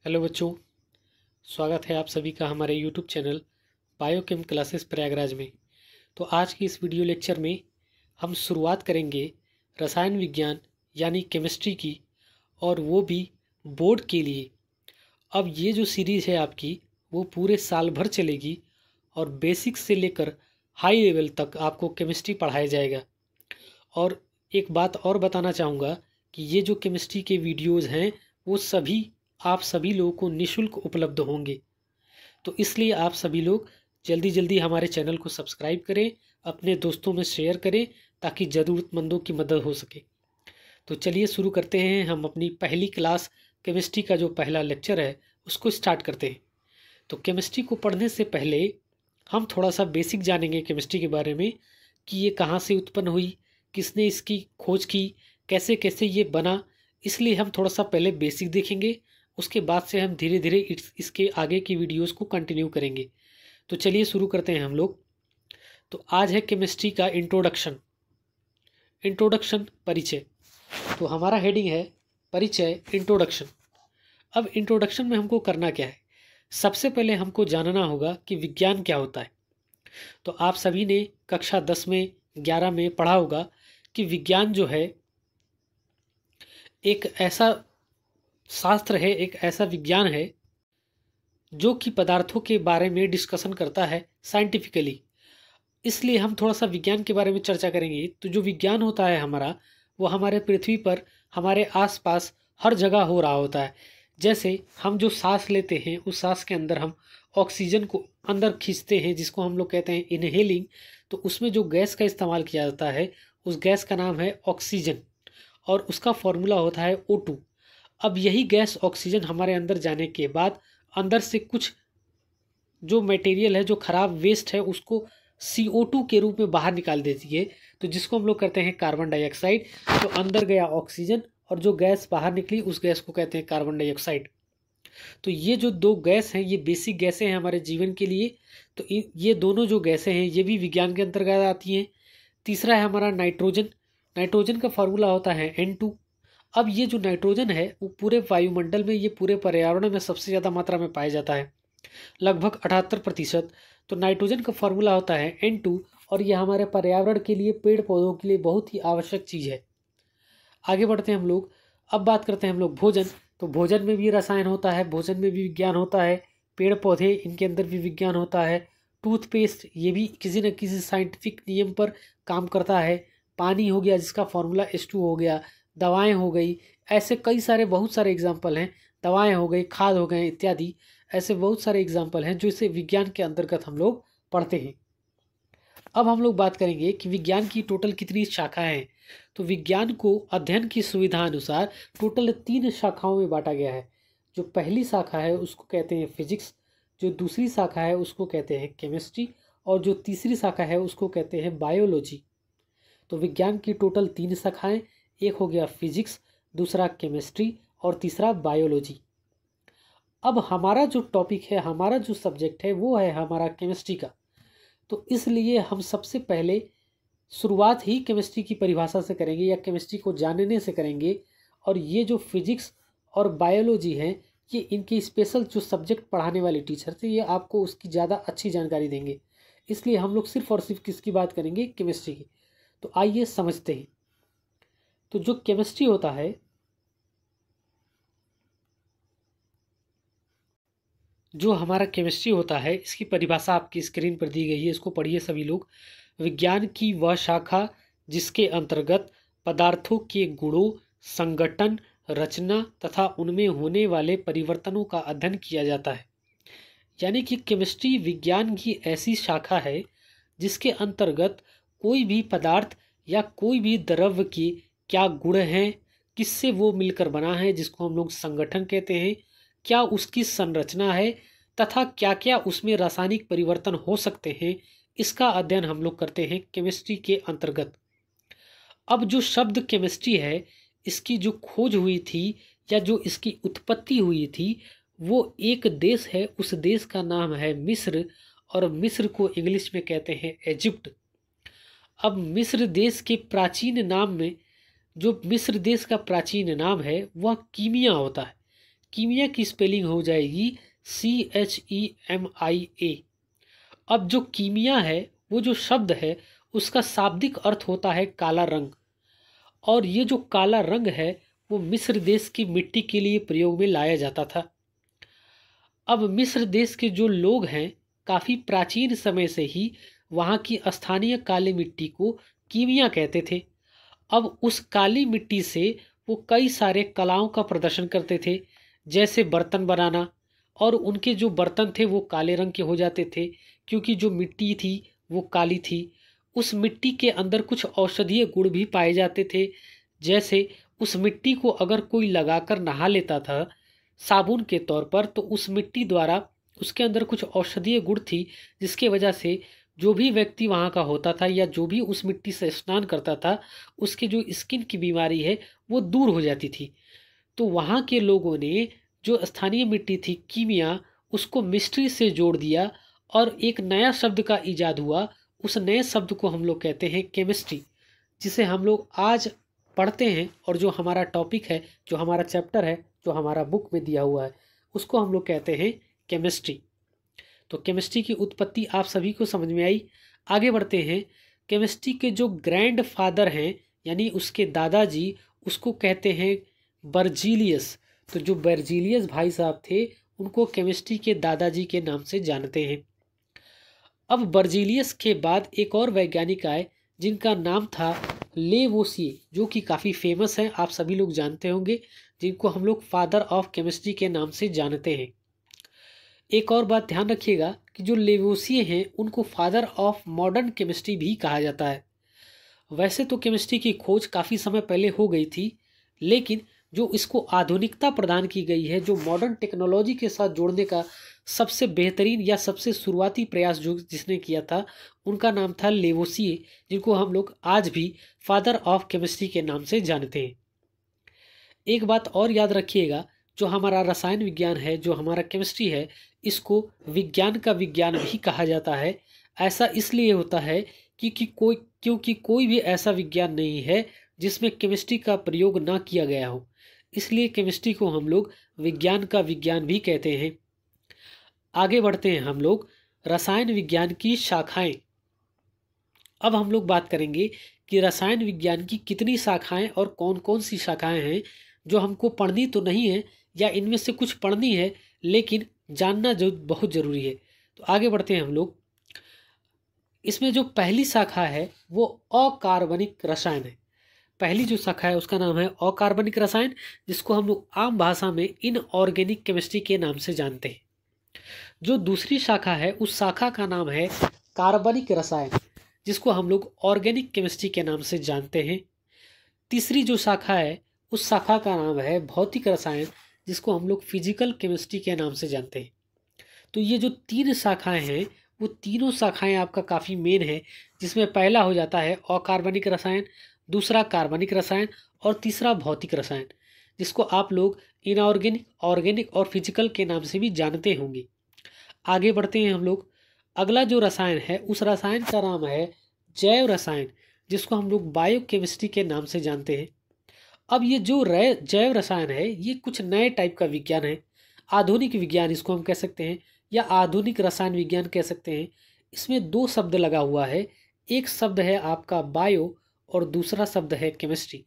Hello बच्चों, स्वागत है आप सभी का हमारे YouTube channel biochem classes Prayagraj में। तो आज की इस वीडियो लेक्चर में हम शुरुआत करेंगे रसायन विज्ञान यानी केमिस्ट्री की, और वो भी बोर्ड के लिए। अब ये जो सीरीज़ है आपकी वो पूरे साल भर चलेगी और बेसिक से लेकर हाई लेवल तक आपको केमिस्ट्री पढ़ाया जाएगा। और एक बात और बताना चाहूँगा कि ये जो केमिस्ट्री के वीडियोज़ हैं वो सभी आप सभी लोगों को निःशुल्क उपलब्ध होंगे। तो इसलिए आप सभी लोग जल्दी जल्दी हमारे चैनल को सब्सक्राइब करें, अपने दोस्तों में शेयर करें ताकि ज़रूरतमंदों की मदद हो सके। तो चलिए शुरू करते हैं। हम अपनी पहली क्लास केमिस्ट्री का जो पहला लेक्चर है उसको स्टार्ट करते हैं। तो केमिस्ट्री को पढ़ने से पहले हम थोड़ा सा बेसिक जानेंगे केमिस्ट्री के बारे में कि ये कहाँ से उत्पन्न हुई, किसने इसकी खोज की, कैसे कैसे ये बना। इसलिए हम थोड़ा सा पहले बेसिक देखेंगे, उसके बाद से हम धीरे धीरे इसके आगे की वीडियोस को कंटिन्यू करेंगे। तो चलिए शुरू करते हैं हम लोग। तो आज है केमिस्ट्री का इंट्रोडक्शन। इंट्रोडक्शन परिचय। तो हमारा हेडिंग है परिचय, इंट्रोडक्शन। अब इंट्रोडक्शन में हमको करना क्या है? सबसे पहले हमको जानना होगा कि विज्ञान क्या होता है। तो आप सभी ने कक्षा 10 में 11 में पढ़ा होगा कि विज्ञान जो है एक ऐसा शास्त्र है, एक ऐसा विज्ञान है जो कि पदार्थों के बारे में डिस्कशन करता है साइंटिफिकली। इसलिए हम थोड़ा सा विज्ञान के बारे में चर्चा करेंगे। तो जो विज्ञान होता है हमारा, वो हमारे पृथ्वी पर हमारे आसपास हर जगह हो रहा होता है। जैसे हम जो सांस लेते हैं उस सांस के अंदर हम ऑक्सीजन को अंदर खींचते हैं, जिसको हम लोग कहते हैं इनहेलिंग। तो उसमें जो गैस का इस्तेमाल किया जाता है उस गैस का नाम है ऑक्सीजन, और उसका फॉर्मूला होता है O2। अब यही गैस ऑक्सीजन हमारे अंदर जाने के बाद अंदर से कुछ जो मटेरियल है, जो खराब वेस्ट है, उसको CO2 के रूप में बाहर निकाल देती है। तो जिसको हम लोग कहते हैं कार्बन डाइऑक्साइड। तो अंदर गया ऑक्सीजन और जो गैस बाहर निकली उस गैस को कहते हैं कार्बन डाइऑक्साइड। तो ये जो दो गैस हैं ये बेसिक गैसें हैं हमारे जीवन के लिए। तो ये दोनों जो गैसें हैं ये भी विज्ञान के अंतर्गत आती हैं। तीसरा है हमारा नाइट्रोजन। नाइट्रोजन का फार्मूला होता है N2। अब ये जो नाइट्रोजन है वो पूरे वायुमंडल में, ये पूरे पर्यावरण में सबसे ज़्यादा मात्रा में पाया जाता है, लगभग 78%। तो नाइट्रोजन का फार्मूला होता है N2, और ये हमारे पर्यावरण के लिए, पेड़ पौधों के लिए बहुत ही आवश्यक चीज़ है। आगे बढ़ते हैं हम लोग। अब बात करते हैं हम लोग भोजन। तो भोजन में भी रसायन होता है, भोजन में भी विज्ञान होता है। पेड़ पौधे, इनके अंदर भी विज्ञान होता है। टूथपेस्ट, ये भी किसी न किसी साइंटिफिक नियम पर काम करता है। पानी हो गया जिसका फार्मूला H2 हो गया। दवाएं हो गई, ऐसे कई सारे बहुत सारे एग्जाम्पल हैं। दवाएं हो गई, खाद हो गए इत्यादि, ऐसे बहुत सारे एग्जाम्पल हैं जो इसे विज्ञान के अंतर्गत हम लोग पढ़ते हैं। अब हम लोग बात करेंगे कि विज्ञान की टोटल कितनी शाखाएं हैं। तो विज्ञान को अध्ययन की सुविधा अनुसार टोटल 3 शाखाओं में बांटा गया है। जो पहली शाखा है उसको कहते हैं फिजिक्स, जो दूसरी शाखा है उसको कहते हैं केमिस्ट्री, और जो तीसरी शाखा है उसको कहते हैं बायोलॉजी। तो विज्ञान की टोटल 3 शाखाएं, एक हो गया फिजिक्स, दूसरा केमिस्ट्री और तीसरा बायोलॉजी। अब हमारा जो टॉपिक है, हमारा जो सब्जेक्ट है वो है हमारा केमिस्ट्री का। तो इसलिए हम सबसे पहले शुरुआत ही केमिस्ट्री की परिभाषा से करेंगे या केमिस्ट्री को जानने से करेंगे। और ये जो फिजिक्स और बायोलॉजी हैं, ये इनके स्पेशल जो सब्जेक्ट पढ़ाने वाले टीचर थे, ये आपको उसकी ज़्यादा अच्छी जानकारी देंगे। इसलिए हम लोग सिर्फ और सिर्फ किसकी बात करेंगे? केमिस्ट्री की। तो आइए समझते हैं। तो जो केमिस्ट्री होता है, जो हमारा केमिस्ट्री होता है, इसकी परिभाषा आपकी स्क्रीन पर दी गई है, इसको पढ़िए सभी लोग। विज्ञान की वह शाखा जिसके अंतर्गत पदार्थों के गुणों, संगठन, रचना तथा उनमें होने वाले परिवर्तनों का अध्ययन किया जाता है। यानी कि केमिस्ट्री विज्ञान की ऐसी शाखा है जिसके अंतर्गत कोई भी पदार्थ या कोई भी द्रव्य के क्या गुण हैं, किससे वो मिलकर बना है, जिसको हम लोग संगठन कहते हैं, क्या उसकी संरचना है, तथा क्या क्या उसमें रासायनिक परिवर्तन हो सकते हैं, इसका अध्ययन हम लोग करते हैं केमिस्ट्री के अंतर्गत। अब जो शब्द केमिस्ट्री है, इसकी जो खोज हुई थी या जो इसकी उत्पत्ति हुई थी, वो एक देश है, उस देश का नाम है मिस्र, और मिस्र को इंग्लिश में कहते हैं इजिप्ट। अब मिस्र देश के प्राचीन नाम में, जो मिस्र देश का प्राचीन नाम है वह कीमिया होता है। कीमिया की स्पेलिंग हो जाएगी CHEMIA। अब जो कीमिया है, वो जो शब्द है, उसका शाब्दिक अर्थ होता है काला रंग। और ये जो काला रंग है, वो मिस्र देश की मिट्टी के लिए प्रयोग में लाया जाता था। अब मिस्र देश के जो लोग हैं, काफ़ी प्राचीन समय से ही वहाँ की स्थानीय काली मिट्टी को कीमिया कहते थे। अब उस काली मिट्टी से वो कई सारे कलाओं का प्रदर्शन करते थे, जैसे बर्तन बनाना। और उनके जो बर्तन थे वो काले रंग के हो जाते थे, क्योंकि जो मिट्टी थी वो काली थी। उस मिट्टी के अंदर कुछ औषधीय गुण भी पाए जाते थे, जैसे उस मिट्टी को अगर कोई लगाकर नहा लेता था साबुन के तौर पर, तो उस मिट्टी द्वारा उसके अंदर कुछ औषधीय गुण थी, जिसके वजह से जो भी व्यक्ति वहाँ का होता था या जो भी उस मिट्टी से स्नान करता था, उसके जो स्किन की बीमारी है वो दूर हो जाती थी। तो वहाँ के लोगों ने जो स्थानीय मिट्टी थी कीमिया, उसको मिस्ट्री से जोड़ दिया और एक नया शब्द का इजाद हुआ। उस नए शब्द को हम लोग कहते हैं केमिस्ट्री, जिसे हम लोग आज पढ़ते हैं। और जो हमारा टॉपिक है, जो हमारा चैप्टर है, जो हमारा बुक में दिया हुआ है, उसको हम लोग कहते हैं केमिस्ट्री। तो केमिस्ट्री की उत्पत्ति आप सभी को समझ में आई। आगे बढ़ते हैं। केमिस्ट्री के जो ग्रैंड फादर हैं, यानी उसके दादाजी, उसको कहते हैं बर्जीलियस। तो जो बर्जीलियस भाई साहब थे, उनको केमिस्ट्री के दादाजी के नाम से जानते हैं। अब बर्जीलियस के बाद एक और वैज्ञानिक आए, जिनका नाम था लेवोसिए, जो कि काफ़ी फेमस है, आप सभी लोग जानते होंगे, जिनको हम लोग फादर ऑफ केमिस्ट्री के नाम से जानते हैं। एक और बात ध्यान रखिएगा कि जो लेवोसिए हैं, उनको फादर ऑफ मॉडर्न केमिस्ट्री भी कहा जाता है। वैसे तो केमिस्ट्री की खोज काफ़ी समय पहले हो गई थी, लेकिन जो इसको आधुनिकता प्रदान की गई है, जो मॉडर्न टेक्नोलॉजी के साथ जोड़ने का सबसे बेहतरीन या सबसे शुरुआती प्रयास जो जिसने किया था, उनका नाम था लेवोसिए, जिनको हम लोग आज भी फादर ऑफ केमिस्ट्री के नाम से जानते हैं। एक बात और याद रखिएगा, जो हमारा रसायन विज्ञान है, जो हमारा केमिस्ट्री है, इसको विज्ञान का विज्ञान भी कहा जाता है। ऐसा इसलिए होता है क्योंकि कोई भी ऐसा विज्ञान नहीं है जिसमें केमिस्ट्री का प्रयोग ना किया गया हो। इसलिए केमिस्ट्री को हम लोग विज्ञान का विज्ञान भी कहते हैं। आगे बढ़ते हैं हम लोग रसायन विज्ञान की शाखाएं। अब हम लोग बात करेंगे कि रसायन विज्ञान की कितनी शाखाएं और कौन कौन सी शाखाएं हैं जो हमको पढ़नी तो नहीं है, या इनमें से कुछ पढ़नी है लेकिन जानना जो बहुत ज़रूरी है। तो आगे बढ़ते हैं हम लोग। इसमें जो पहली शाखा है वो अकार्बनिक रसायन है। पहली जो शाखा है उसका नाम है अकार्बनिक रसायन, जिसको हम लोग आम भाषा में इनऑर्गेनिक केमिस्ट्री के नाम से जानते हैं। जो दूसरी शाखा है, उस शाखा का नाम है कार्बनिक रसायन, जिसको हम लोग ऑर्गेनिक केमिस्ट्री के नाम से जानते हैं। तीसरी जो शाखा है, उस शाखा का नाम है भौतिक रसायन, जिसको हम लोग फिजिकल केमिस्ट्री के नाम से जानते हैं। तो ये जो तीन शाखाएं हैं, वो तीनों शाखाएं आपका काफ़ी मेन है, जिसमें पहला हो जाता है अकार्बनिक रसायन, दूसरा कार्बनिक रसायन और तीसरा भौतिक रसायन, जिसको आप लोग इनऑर्गेनिक, ऑर्गेनिक और फिजिकल के नाम से भी जानते होंगे। आगे बढ़ते हैं हम लोग। अगला जो रसायन है, उस रसायन का नाम है जैव रसायन, जिसको हम लोग बायोकेमिस्ट्री के नाम से जानते हैं। अब ये जो जैव रसायन है, ये कुछ नए टाइप का विज्ञान है। आधुनिक विज्ञान इसको हम कह सकते हैं, या आधुनिक रसायन विज्ञान कह सकते हैं। इसमें दो शब्द लगा हुआ है। एक शब्द है आपका बायो और दूसरा शब्द है केमिस्ट्री।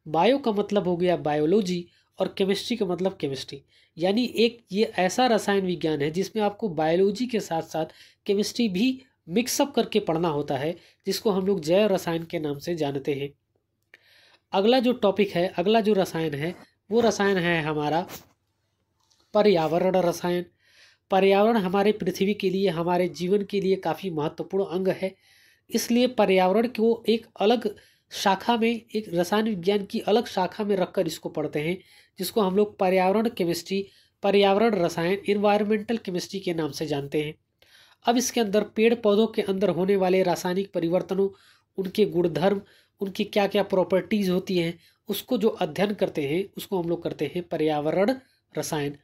बायो का मतलब हो गया बायोलॉजी और केमिस्ट्री का मतलब केमिस्ट्री। यानी एक ये ऐसा रसायन विज्ञान है जिसमें आपको बायोलॉजी के साथ साथ केमिस्ट्री भी मिक्सअप करके पढ़ना होता है, जिसको हम लोग जैव रसायन के नाम से जानते हैं। अगला जो टॉपिक है, अगला जो रसायन है, वो रसायन है हमारा पर्यावरण रसायन। पर्यावरण हमारे पृथ्वी के लिए, हमारे जीवन के लिए काफ़ी महत्वपूर्ण अंग है। इसलिए पर्यावरण को एक अलग शाखा में, एक रसायन विज्ञान की अलग शाखा में रखकर इसको पढ़ते हैं, जिसको हम लोग पर्यावरण केमिस्ट्री, पर्यावरण रसायन, इन्वायरमेंटल केमिस्ट्री के नाम से जानते हैं। अब इसके अंदर पेड़ पौधों के अंदर होने वाले रासायनिक परिवर्तनों, उनके गुणधर्म, उनकी क्या क्या प्रॉपर्टीज़ होती हैं, उसको जो अध्ययन करते हैं, उसको हम लोग करते हैं पर्यावरण रसायन।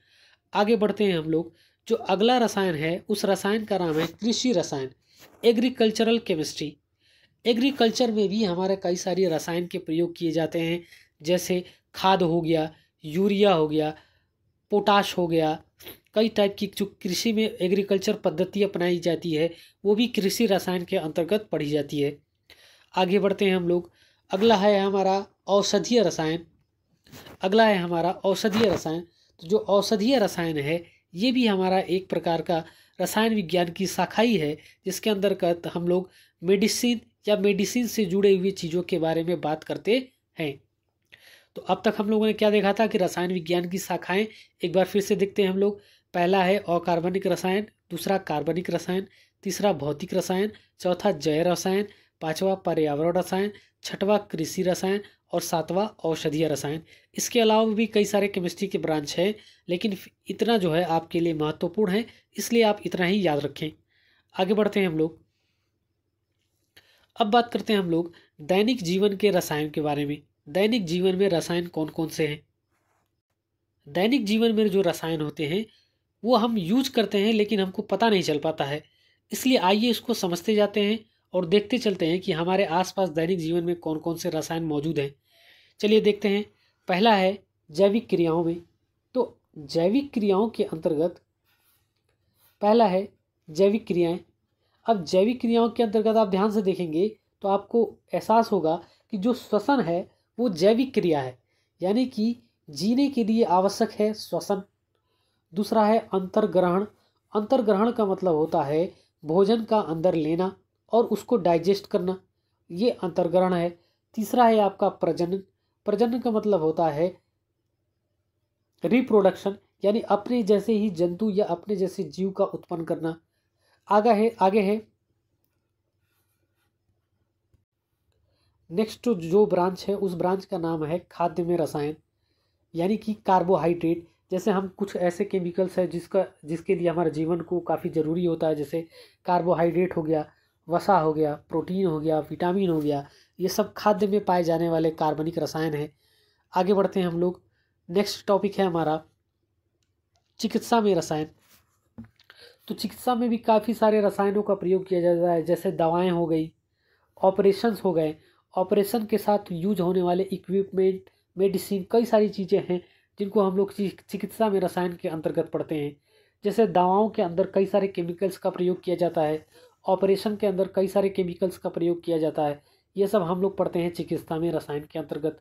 आगे बढ़ते हैं हम लोग। जो अगला रसायन है, उस रसायन का नाम है कृषि रसायन, एग्रीकल्चरल केमिस्ट्री। एग्रीकल्चर में भी हमारे कई सारी रसायन के प्रयोग किए जाते हैं, जैसे खाद हो गया, यूरिया हो गया, पोटाश हो गया, कई टाइप की जो कृषि में एग्रीकल्चर पद्धति अपनाई जाती है वो भी कृषि रसायन के अंतर्गत पढ़ी जाती है। आगे बढ़ते हैं हम लोग। अगला है हमारा औषधीय रसायन। तो जो औषधीय रसायन है ये भी हमारा एक प्रकार का रसायन विज्ञान की शाखा ही है, जिसके अंतर्गत हम लोग मेडिसिन से जुड़े हुए चीज़ों के बारे में बात करते हैं। तो अब तक हम लोगों ने क्या देखा था कि रसायन विज्ञान की शाखाएं एक बार फिर से देखते हैं हम लोग। पहला है अकार्बनिक रसायन, दूसरा कार्बनिक रसायन, तीसरा भौतिक रसायन, चौथा जैव रसायन, पांचवा पर्यावरण रसायन, छठवां कृषि रसायन और सातवां औषधीय रसायन। इसके अलावा भी कई सारे केमिस्ट्री के ब्रांच हैं, लेकिन इतना जो है आपके लिए महत्वपूर्ण है, इसलिए आप इतना ही याद रखें। आगे बढ़ते हैं हम लोग। अब बात करते हैं हम लोग दैनिक जीवन के रसायन के बारे में। दैनिक जीवन में रसायन कौन कौन से हैं? दैनिक जीवन में जो रसायन होते हैं वो हम यूज करते हैं लेकिन हमको पता नहीं चल पाता है, इसलिए आइए इसको समझते जाते हैं और देखते चलते हैं कि हमारे आसपास दैनिक जीवन में कौन कौन से रसायन मौजूद हैं। चलिए देखते हैं। पहला है जैविक क्रियाओं में। तो जैविक क्रियाओं के अंतर्गत पहला है जैविक क्रियाएं। अब जैविक क्रियाओं के अंतर्गत आप ध्यान से देखेंगे तो आपको एहसास होगा कि जो श्वसन है वो जैविक क्रिया है, यानी कि जीने के लिए आवश्यक है श्वसन। दूसरा है अंतर्ग्रहण। अंतर्ग्रहण का मतलब होता है भोजन का अंदर लेना और उसको डाइजेस्ट करना, ये अंतर्ग्रहण है। तीसरा है आपका प्रजनन। प्रजनन का मतलब होता है रिप्रोडक्शन, यानी अपने जैसे ही जंतु या अपने जैसे जीव का उत्पन्न करना। आगे है नेक्स्ट जो ब्रांच है उस ब्रांच का नाम है खाद्य में रसायन, यानी कि कार्बोहाइड्रेट। जैसे हम कुछ ऐसे केमिकल्स है जिसके लिए हमारे जीवन को काफ़ी ज़रूरी होता है, जैसे कार्बोहाइड्रेट हो गया, वसा हो गया, प्रोटीन हो गया, विटामिन हो गया, ये सब खाद्य में पाए जाने वाले कार्बनिक रसायन हैं। आगे बढ़ते हैं हम लोग। नेक्स्ट टॉपिक है हमारा चिकित्सा में रसायन। तो चिकित्सा में भी काफ़ी सारे रसायनों का प्रयोग किया जाता है, जैसे दवाएं हो गई, ऑपरेशंस हो गए, ऑपरेशन के साथ यूज होने वाले इक्विपमेंट, मेडिसिन, कई सारी चीज़ें हैं जिनको हम लोग चिकित्सा में रसायन के अंतर्गत पढ़ते हैं। जैसे दवाओं के अंदर कई सारे केमिकल्स का प्रयोग किया जाता है, ऑपरेशन के अंदर कई सारे केमिकल्स का प्रयोग किया जाता है, ये सब हम लोग पढ़ते हैं चिकित्सा में रसायन के अंतर्गत।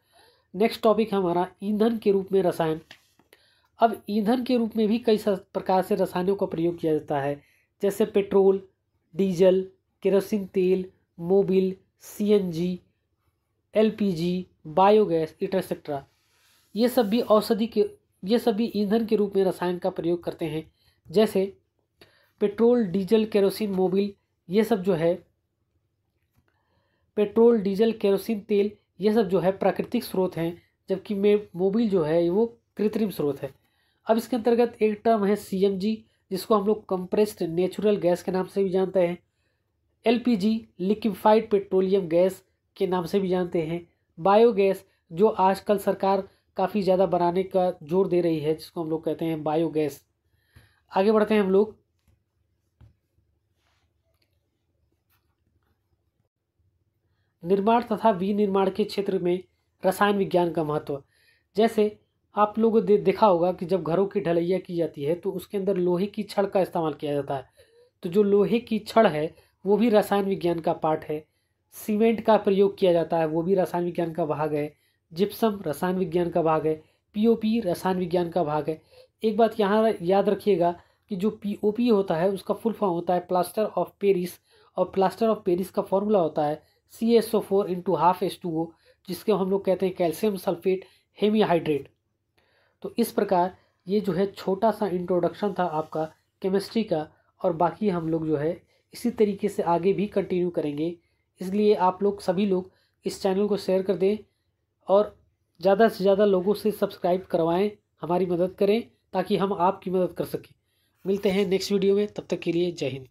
नेक्स्ट टॉपिक है हमारा ईंधन के रूप में रसायन। अब ईंधन के रूप में भी कई प्रकार से रसायनों का प्रयोग किया जाता है, जैसे पेट्रोल, डीजल, केरोसिन तेल, Mobil, CNG, LPG, biogas, etcetera. ये सब भी ईंधन के रूप में रसायन का प्रयोग करते हैं। जैसे पेट्रोल, डीजल, केरोसिन, मोबिल, ये सब जो है पेट्रोल, डीजल, केरोसिन तेल, ये सब जो है प्राकृतिक स्रोत हैं, जबकि मोबिल जो है वो कृत्रिम स्रोत है। अब इसके अंतर्गत एक टर्म है CNG, जिसको हम लोग कंप्रेस्ड नेचुरल गैस के नाम से भी जानते हैं। LPG लिक्विफाइड पेट्रोलियम गैस के नाम से भी जानते हैं। बायोगैस, जो आजकल सरकार काफ़ी ज़्यादा बनाने का जोर दे रही है, जिसको हम लोग कहते हैं बायोगैस। आगे बढ़ते हैं हम लोग। निर्माण तथा विनिर्माण के क्षेत्र में रसायन विज्ञान का महत्व। जैसे आप लोगों ने देखा होगा कि जब घरों की ढलैया की जाती है तो उसके अंदर लोहे की छड़ का इस्तेमाल किया जाता है। तो जो लोहे की छड़ है वो भी रसायन विज्ञान का पार्ट है। सीमेंट का प्रयोग किया जाता है, वो भी रसायन विज्ञान का भाग है। जिप्सम रसायन विज्ञान का भाग है। POP रसायन विज्ञान का भाग है। एक बात यहाँ याद रखिएगा कि जो POP होता है उसका फुल फॉर्म होता है प्लास्टर ऑफ पेरिस, और प्लास्टर ऑफ पेरिस का फॉर्मूला होता है CaSO4 × 1/2H2O, जिसके हम लोग कहते हैं कैल्शियम सल्फेट हेमीहाइड्रेट। तो इस प्रकार ये जो है छोटा सा इंट्रोडक्शन था आपका केमिस्ट्री का, और बाकी हम लोग जो है इसी तरीके से आगे भी कंटिन्यू करेंगे। इसलिए आप लोग सभी लोग इस चैनल को शेयर कर दें और ज़्यादा से ज़्यादा लोगों से सब्सक्राइब करवाएं, हमारी मदद करें ताकि हम आपकी मदद कर सकें। मिलते हैं नेक्स्ट वीडियो में, तब तक के लिए जय हिंद।